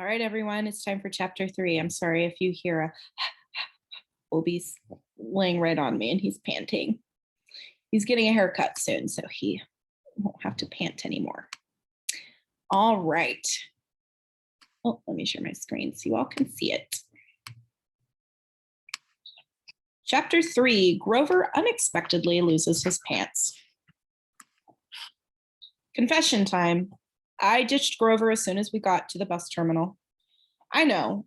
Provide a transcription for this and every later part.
All right, everyone, it's time for chapter 3. I'm sorry if you hear a Obi's laying right on me and he's panting. He's getting a haircut soon, so he won't have to pant anymore. All right. Oh, let me share my screen so you all can see it. Chapter 3, Grover unexpectedly loses his pants. Confession time. I ditched Grover as soon as we got to the bus terminal. I know,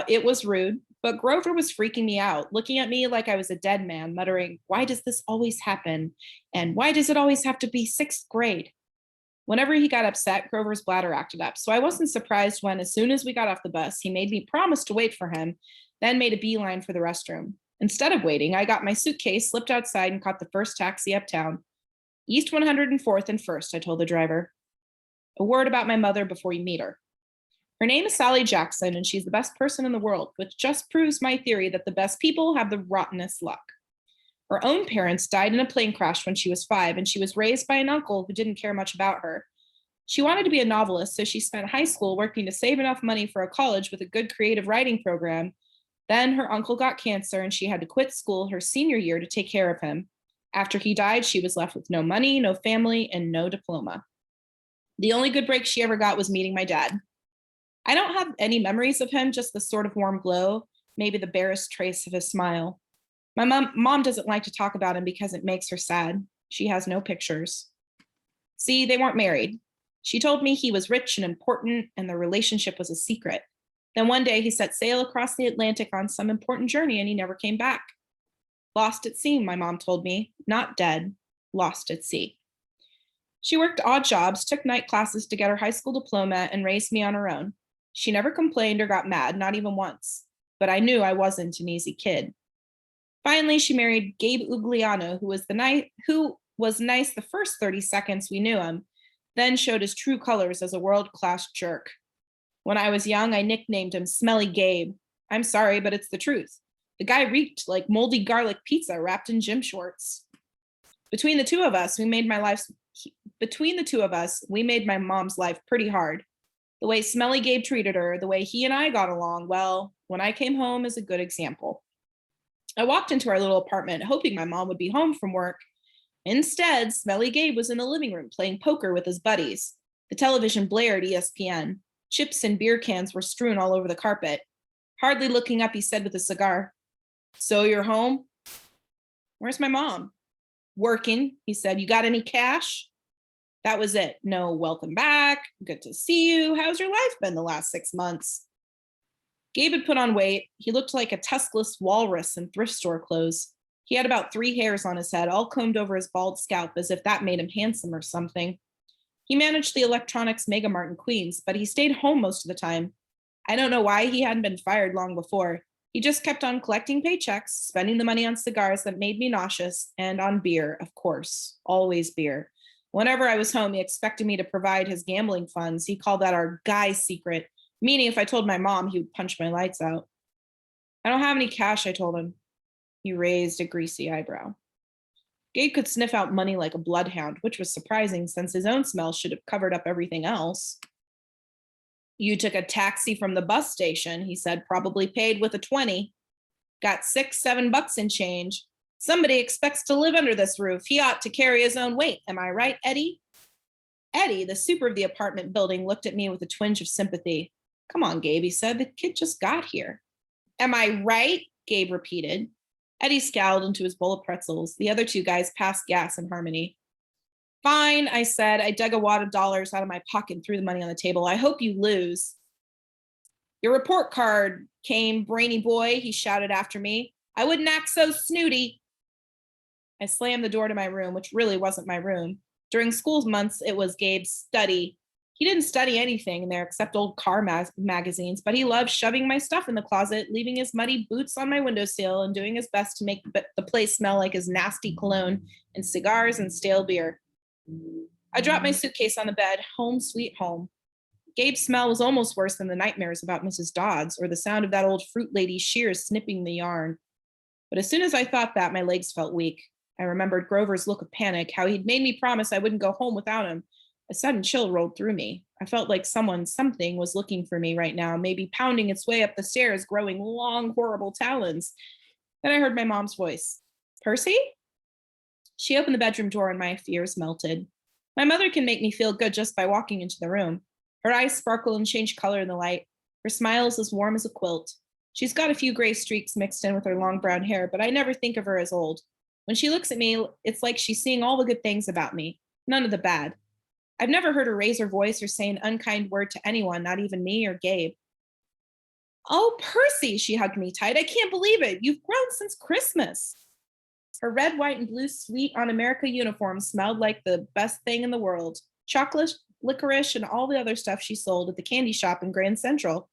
it was rude, but Grover was freaking me out, looking at me like I was a dead man, muttering, "Why does this always happen? And why does it always have to be sixth grade?" Whenever he got upset, Grover's bladder acted up, so I wasn't surprised when, as soon as we got off the bus, he made me promise to wait for him, then made a beeline for the restroom. Instead of waiting, I got my suitcase, slipped outside, and caught the first taxi uptown. East 104th and 1st, I told the driver. A word about my mother before you meet her. Her name is Sally Jackson, and she's the best person in the world, which just proves my theory that the best people have the rottenest luck. Her own parents died in a plane crash when she was 5, and she was raised by an uncle who didn't care much about her. She wanted to be a novelist, so she spent high school working to save enough money for a college with a good creative writing program. Then her uncle got cancer, and she had to quit school her senior year to take care of him. After he died, she was left with no money, no family, and no diploma. The only good break she ever got was meeting my dad. I don't have any memories of him, just the sort of warm glow, maybe the barest trace of his smile. My mom doesn't like to talk about him because it makes her sad. She has no pictures. See, they weren't married. She told me he was rich and important and their relationship was a secret. Then one day he set sail across the Atlantic on some important journey and he never came back. Lost at sea, my mom told me. Not dead, lost at sea. She worked odd jobs, took night classes to get her high school diploma, and raised me on her own. She never complained or got mad, not even once. But I knew I wasn't an easy kid. Finally, she married Gabe Ugliano, who was nice the first 30 seconds we knew him, then showed his true colors as a world-class jerk. When I was young, I nicknamed him Smelly Gabe. I'm sorry, but it's the truth. The guy reeked like moldy garlic pizza wrapped in gym shorts. Between the two of us, we made my mom's life pretty hard. The way Smelly Gabe treated her, the way he and I got along, well, when I came home is a good example. I walked into our little apartment hoping my mom would be home from work. Instead, Smelly Gabe was in the living room playing poker with his buddies. The television blared ESPN. Chips and beer cans were strewn all over the carpet. Hardly looking up, he said with a cigar, "So you're home?" "Where's my mom?" "Working," he said. "You got any cash?" That was it. No welcome back. Good to see you. How's your life been the last 6 months? Gabe had put on weight. He looked like a tuskless walrus in thrift store clothes. He had about 3 hairs on his head, all combed over his bald scalp as if that made him handsome or something. He managed the electronics megamart in Queens, but he stayed home most of the time. I don't know why he hadn't been fired long before. He just kept on collecting paychecks, spending the money on cigars that made me nauseous, and on beer, of course. Always beer. Whenever I was home, he expected me to provide his gambling funds. He called that our guy secret, meaning if I told my mom, he would punch my lights out. "I don't have any cash," I told him. He raised a greasy eyebrow. Gabe could sniff out money like a bloodhound, which was surprising since his own smell should have covered up everything else. "You took a taxi from the bus station," he said, "probably paid with a 20. Got $6-7 in change. Somebody expects to live under this roof. He ought to carry his own weight. Am I right, Eddie?" Eddie, the super of the apartment building, looked at me with a twinge of sympathy. "Come on, Gabe," he said. "The kid just got here." "Am I right?" Gabe repeated. Eddie scowled into his bowl of pretzels. The other 2 guys passed gas in harmony. "Fine," I said. I dug a wad of dollars out of my pocket and threw the money on the table. "I hope you lose." "Your report card came, brainy boy," he shouted after me. "I wouldn't act so snooty." I slammed the door to my room, which really wasn't my room. During school months, it was Gabe's study. He didn't study anything in there except old car magazines, but he loved shoving my stuff in the closet, leaving his muddy boots on my windowsill, and doing his best to make the place smell like his nasty cologne and cigars and stale beer. I dropped my suitcase on the bed. Home sweet home. Gabe's smell was almost worse than the nightmares about Mrs. Dodds or the sound of that old fruit lady's shears snipping the yarn. But as soon as I thought that, my legs felt weak. I remembered Grover's look of panic, how he'd made me promise I wouldn't go home without him. A sudden chill rolled through me. I felt like something was looking for me right now, maybe pounding its way up the stairs, growing long, horrible talons. Then I heard my mom's voice. Percy? She opened the bedroom door and my fears melted. My mother can make me feel good just by walking into the room. Her eyes sparkle and change color in the light. Her smile is as warm as a quilt. She's got a few gray streaks mixed in with her long brown hair, but I never think of her as old. When she looks at me, it's like she's seeing all the good things about me, none of the bad. I've never heard her raise her voice or say an unkind word to anyone, not even me or Gabe. Oh, Percy, she hugged me tight. I can't believe it. You've grown since Christmas. Her red, white, and blue Sweet on America uniform smelled like the best thing in the world. Chocolate, licorice, and all the other stuff she sold at the candy shop in Grand Central.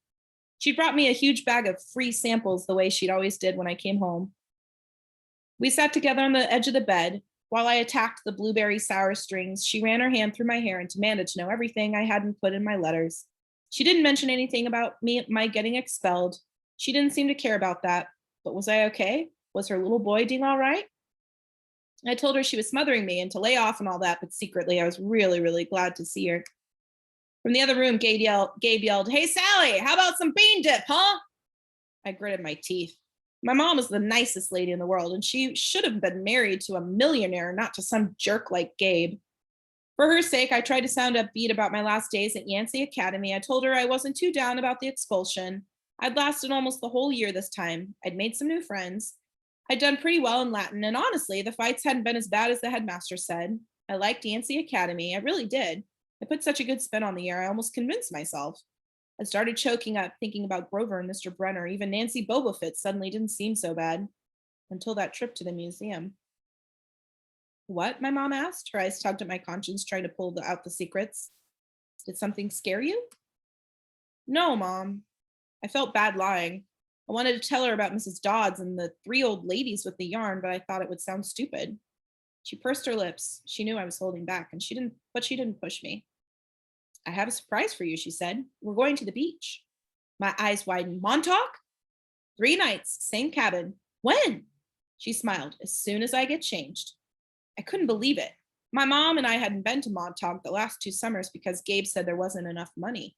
She brought me a huge bag of free samples the way she'd always did when I came home. We sat together on the edge of the bed. While I attacked the blueberry sour strings, she ran her hand through my hair and demanded to know everything I hadn't put in my letters. She didn't mention anything about my getting expelled. She didn't seem to care about that. But was I okay? Was her little boy doing all right? I told her she was smothering me and to lay off and all that, but secretly I was really, really glad to see her. From the other room, Gabe yelled, Hey, Sally, how about some bean dip, huh? I gritted my teeth. My mom is the nicest lady in the world, and she should have been married to a millionaire, not to some jerk like Gabe. For her sake, I tried to sound upbeat about my last days at Yancey Academy. I told her I wasn't too down about the expulsion. I'd lasted almost the whole year this time. I'd made some new friends. I'd done pretty well in Latin, and honestly, the fights hadn't been as bad as the headmaster said. I liked Yancey Academy. I really did. I put such a good spin on the year, I almost convinced myself. I started choking up, thinking about Grover and Mr. Brenner. Even Nancy Bobofit suddenly didn't seem so bad. Until that trip to the museum. What? My mom asked. Her eyes tugged at my conscience, trying to pull out the secrets. Did something scare you? No, Mom. I felt bad lying. I wanted to tell her about Mrs. Dodds and the 3 old ladies with the yarn, but I thought it would sound stupid. She pursed her lips. She knew I was holding back, and she didn't push me. I have a surprise for you, she said. We're going to the beach. My eyes widened. Montauk? 3 nights, same cabin. When? She smiled. As soon as I get changed. I couldn't believe it. My mom and I hadn't been to Montauk the last 2 summers because Gabe said there wasn't enough money.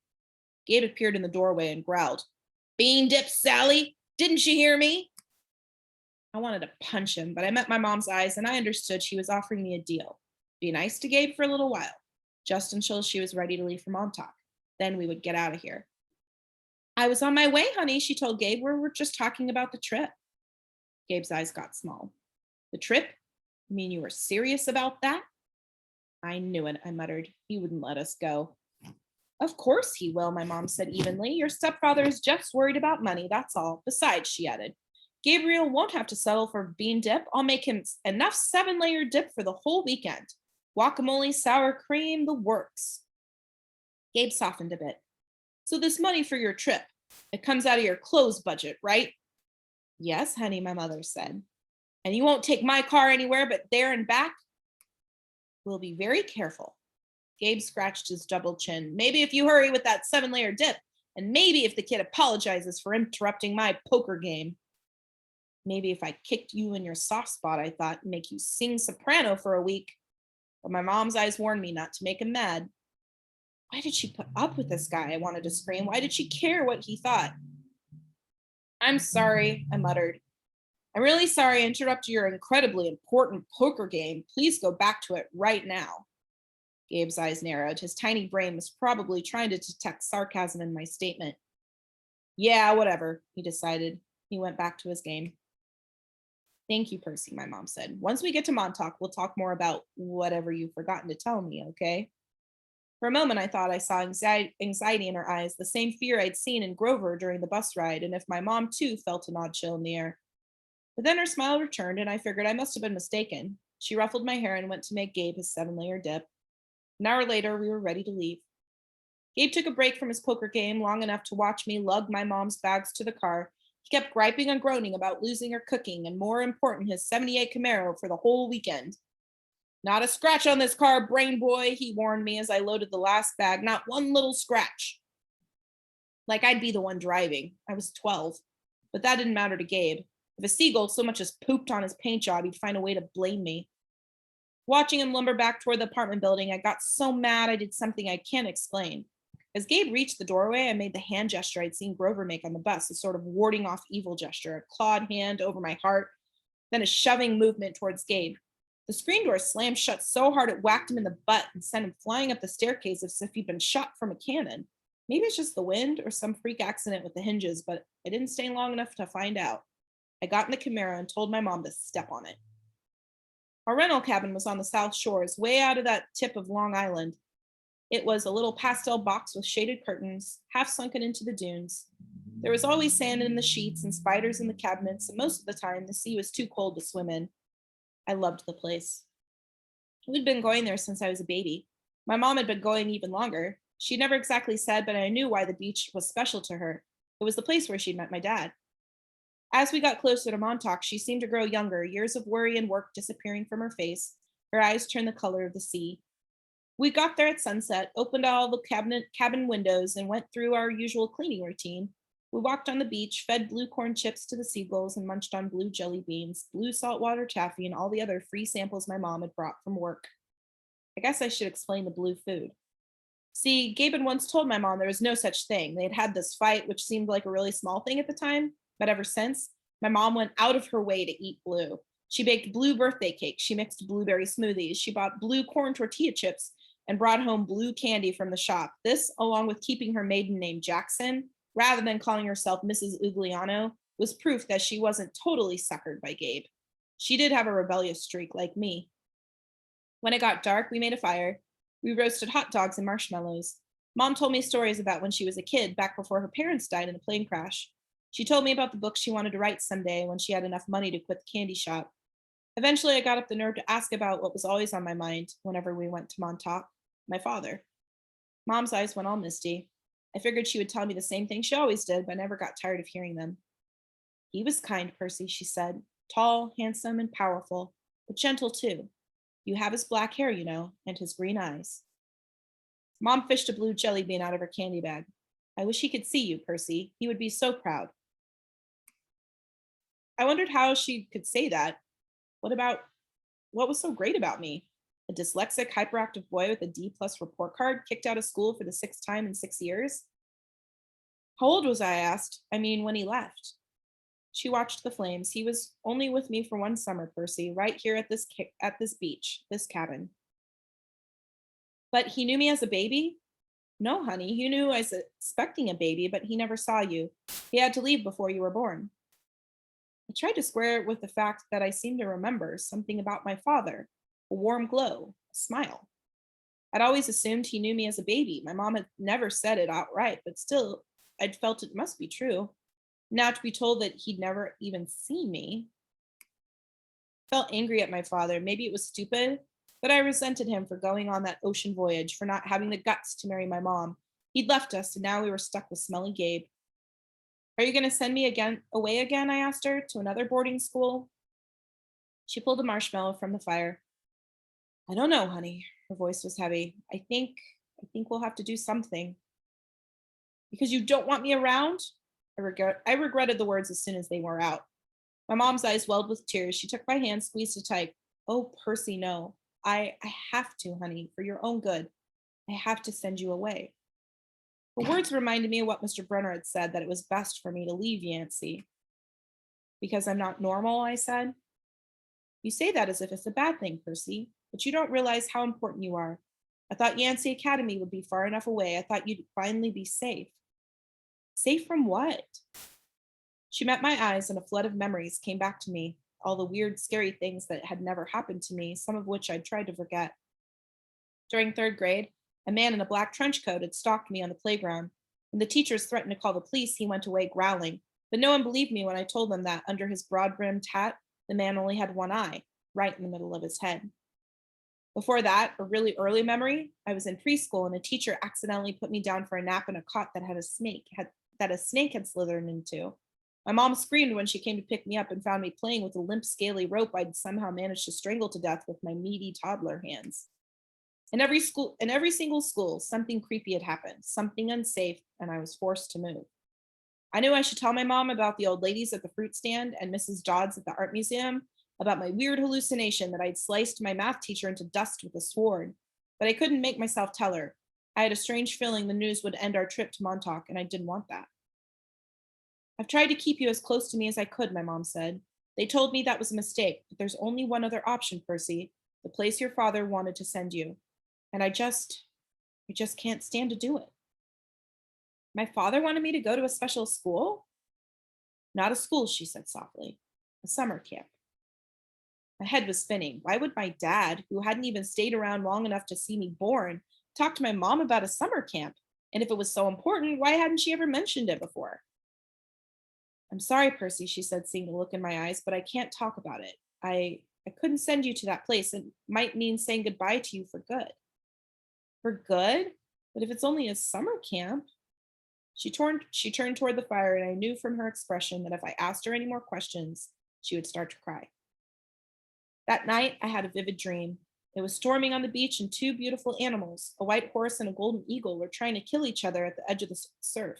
Gabe appeared in the doorway and growled, Bean dip, Sally! Didn't you hear me? I wanted to punch him, but I met my mom's eyes and I understood she was offering me a deal. Be nice to Gabe for a little while, just until she was ready to leave for Montauk. Then we would get out of here. I was on my way, honey, she told Gabe. We're just talking about the trip. Gabe's eyes got small. The trip? You mean you were serious about that? I knew it, I muttered. He wouldn't let us go. Of course he will, my mom said evenly. Your stepfather is just worried about money, that's all. Besides, she added, Gabriel won't have to settle for bean dip. I'll make him enough 7-layer dip for the whole weekend. Guacamole, sour cream, the works. Gabe softened a bit. So this money for your trip, it comes out of your clothes budget, right? Yes, honey, my mother said. And you won't take my car anywhere but there and back? We'll be very careful. Gabe scratched his double chin. Maybe if you hurry with that 7-layer dip, and maybe if the kid apologizes for interrupting my poker game. Maybe if I kicked you in your soft spot, I thought, make you sing soprano for a week. But my mom's eyes warned me not to make him mad. Why did she put up with this guy? I wanted to scream. Why did she care what he thought? I'm sorry, I muttered. I'm really sorry I interrupted your incredibly important poker game. Please go back to it right now. Gabe's eyes narrowed. His tiny brain was probably trying to detect sarcasm in my statement. Yeah, whatever, he decided. He went back to his game. Thank you, Percy, my mom said. Once we get to Montauk, we'll talk more about whatever you've forgotten to tell me, okay? For a moment, I thought I saw anxiety in her eyes, the same fear I'd seen in Grover during the bus ride, and if my mom, too, felt an odd chill in the air. But then her smile returned, and I figured I must have been mistaken. She ruffled my hair and went to make Gabe his 7-layer dip. An hour later, we were ready to leave. Gabe took a break from his poker game long enough to watch me lug my mom's bags to the car. He kept griping and groaning about losing her cooking, and more important, his 78 Camaro for the whole weekend. Not a scratch on this car, brain boy, he warned me as I loaded the last bag. Not one little scratch. Like I'd be the one driving. I was 12. But that didn't matter to Gabe. If a seagull so much as pooped on his paint job, he'd find a way to blame me. Watching him lumber back toward the apartment building, I got so mad I did something I can't explain. As Gabe reached the doorway, I made the hand gesture I'd seen Grover make on the bus, a sort of warding off evil gesture, a clawed hand over my heart, then a shoving movement towards Gabe. The screen door slammed shut so hard it whacked him in the butt and sent him flying up the staircase as if he'd been shot from a cannon. Maybe it's just the wind or some freak accident with the hinges, but I didn't stay long enough to find out. I got in the Camaro and told my mom to step on it. Our rental cabin was on the South Shores, way out of that tip of Long Island. It was a little pastel box with shaded curtains, half sunken into the dunes. There was always sand in the sheets and spiders in the cabinets, and most of the time the sea was too cold to swim in. I loved the place. We'd been going there since I was a baby. My mom had been going even longer. She never exactly said, but I knew why the beach was special to her. It was the place where she'd met my dad. As we got closer to Montauk, she seemed to grow younger, years of worry and work disappearing from her face. Her eyes turned the color of the sea. We got there at sunset, opened all the cabin windows, and went through our usual cleaning routine. We walked on the beach, fed blue corn chips to the seagulls, and munched on blue jelly beans, blue saltwater taffy, and all the other free samples my mom had brought from work. I guess I should explain the blue food. See, Gabe had once told my mom there was no such thing. They had had this fight, which seemed like a really small thing at the time, but ever since, my mom went out of her way to eat blue. She baked blue birthday cakes. She mixed blueberry smoothies. She bought blue corn tortilla chips and brought home blue candy from the shop. This, along with keeping her maiden name Jackson, rather than calling herself Mrs. Ugliano, was proof that she wasn't totally suckered by Gabe. She did have a rebellious streak like me. When it got dark, we made a fire. We roasted hot dogs and marshmallows. Mom told me stories about when she was a kid, back before her parents died in a plane crash. She told me about the book she wanted to write someday when she had enough money to quit the candy shop. Eventually, I got up the nerve to ask about what was always on my mind whenever we went to Montauk, my father. Mom's eyes went all misty. I figured she would tell me the same thing she always did, but I never got tired of hearing them. He was kind, Percy, she said. Tall, handsome, and powerful, but gentle too. You have his black hair, you know, and his green eyes. Mom fished a blue jelly bean out of her candy bag. I wish he could see you, Percy. He would be so proud. I wondered how she could say that. What was so great about me? A dyslexic, hyperactive boy with a D+ report card, kicked out of school for the 6th time in 6 years? How old was I asked? I mean, when he left. She watched the flames. He was only with me for 1 summer, Percy, right here at this beach, this cabin. But he knew me as a baby? No, honey, he knew I was expecting a baby, but he never saw you. He had to leave before you were born. I tried to square it with the fact that I seemed to remember something about my father, a warm glow, a smile. I'd always assumed he knew me as a baby. My mom had never said it outright, but still, I'd felt it must be true. Now to be told that he'd never even seen me. I felt angry at my father. Maybe it was stupid, but I resented him for going on that ocean voyage, for not having the guts to marry my mom. He'd left us, and now we were stuck with smelly Gabe. Are you going to send me away again? I asked her, to another boarding school. She pulled a marshmallow from the fire. I don't know, honey. Her voice was heavy. I think we'll have to do something. Because you don't want me around? I regretted the words as soon as they were out. My mom's eyes welled with tears. She took my hand, squeezed it tight. Oh, Percy, no. I have to, honey, for your own good. I have to send you away. Her words reminded me of what Mr. Brenner had said, that it was best for me to leave Yancey. Because I'm not normal, I said. You say that as if it's a bad thing, Percy, but you don't realize how important you are. I thought Yancey Academy would be far enough away. I thought you'd finally be safe. Safe from what? She met my eyes, and a flood of memories came back to me, all the weird, scary things that had never happened to me, some of which I'd tried to forget. During 3rd grade, a man in a black trench coat had stalked me on the playground. When the teachers threatened to call the police, he went away growling. But no one believed me when I told them that under his broad-brimmed hat, the man only had one eye, right in the middle of his head. Before that, a really early memory, I was in preschool and a teacher accidentally put me down for a nap in a cot that had a snake had slithered into. My mom screamed when she came to pick me up and found me playing with a limp, scaly rope I'd somehow managed to strangle to death with my meaty toddler hands. In every single school, something creepy had happened, something unsafe, and I was forced to move. I knew I should tell my mom about the old ladies at the fruit stand and Mrs. Dodds at the art museum, about my weird hallucination that I'd sliced my math teacher into dust with a sword, but I couldn't make myself tell her. I had a strange feeling the news would end our trip to Montauk, and I didn't want that. I've tried to keep you as close to me as I could, my mom said. They told me that was a mistake, but there's only one other option, Percy, the place your father wanted to send you. And I just can't stand to do it. My father wanted me to go to a special school? Not a school, she said softly. A summer camp. My head was spinning. Why would my dad, who hadn't even stayed around long enough to see me born, talk to my mom about a summer camp? And if it was so important, why hadn't she ever mentioned it before? I'm sorry, Percy, she said, seeing the look in my eyes, but I can't talk about it. I couldn't send you to that place. It might mean saying goodbye to you for good. For good? But if it's only a summer camp. She turned toward the fire, and I knew from her expression that if I asked her any more questions, she would start to cry. That night, I had a vivid dream. It was storming on the beach, and two beautiful animals, a white horse and a golden eagle, were trying to kill each other at the edge of the surf.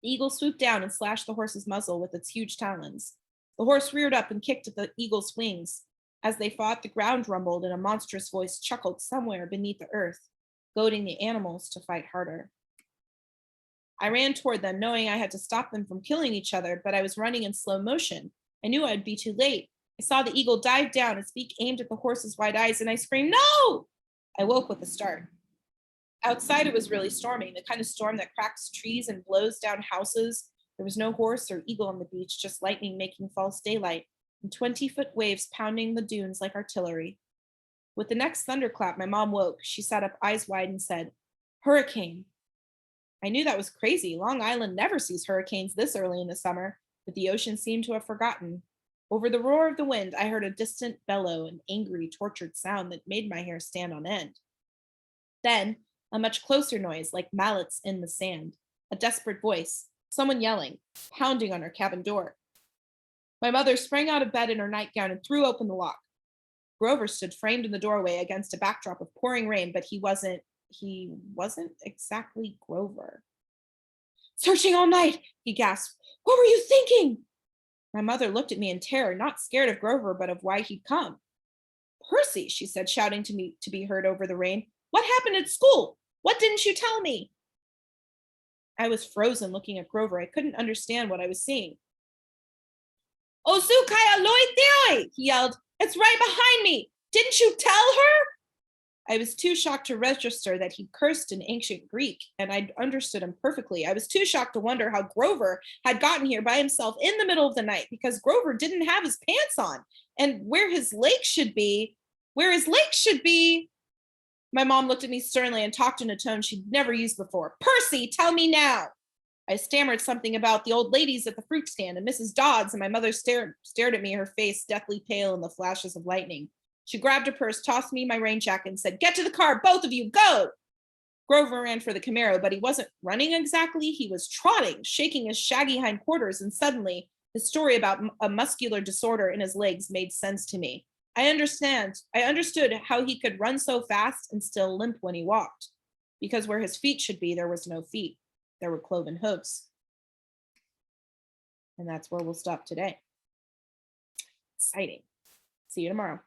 The eagle swooped down and slashed the horse's muzzle with its huge talons. The horse reared up and kicked at the eagle's wings. As they fought, the ground rumbled, and a monstrous voice chuckled somewhere beneath the earth, goading the animals to fight harder. I ran toward them, knowing I had to stop them from killing each other, but I was running in slow motion. I knew I'd be too late. I saw the eagle dive down, its beak aimed at the horse's wide eyes, and I screamed, "No!" I woke with a start. Outside, it was really storming, the kind of storm that cracks trees and blows down houses. There was no horse or eagle on the beach, just lightning making false daylight, and 20-foot waves pounding the dunes like artillery. With the next thunderclap, my mom woke. She sat up, eyes wide, and said, "Hurricane." I knew that was crazy. Long Island never sees hurricanes this early in the summer, but the ocean seemed to have forgotten. Over the roar of the wind, I heard a distant bellow, an angry, tortured sound that made my hair stand on end. Then, a much closer noise, like mallets in the sand, a desperate voice, someone yelling, pounding on her cabin door. My mother sprang out of bed in her nightgown and threw open the lock. Grover stood framed in the doorway against a backdrop of pouring rain, but he wasn't exactly Grover. "Searching all night," he gasped. "What were you thinking?" My mother looked at me in terror, not scared of Grover, but of why he'd come. "Percy," she said, shouting to me to be heard over the rain. "What happened at school? What didn't you tell me?" I was frozen looking at Grover. I couldn't understand what I was seeing. "Osukai Aloy Theoi!" he yelled. "It's right behind me! Didn't you tell her?" I was too shocked to register that he cursed in ancient Greek, and I understood him perfectly. I was too shocked to wonder how Grover had gotten here by himself in the middle of the night, because Grover didn't have his pants on, and where his lake should be. My mom looked at me sternly and talked in a tone she'd never used before. "Percy, tell me now." I stammered something about the old ladies at the fruit stand and Mrs. Dodds, and my mother stared at me, her face deathly pale in the flashes of lightning. She grabbed her purse, tossed me my rain jacket, and said, "Get to the car, both of you, go!" Grover ran for the Camaro, but he wasn't running exactly. He was trotting, shaking his shaggy hindquarters, and suddenly his story about a muscular disorder in his legs made sense to me. I understood how he could run so fast and still limp when he walked. Because where his feet should be, there was no feet. There were cloven hooves. And that's where we'll stop today. Exciting. See you tomorrow.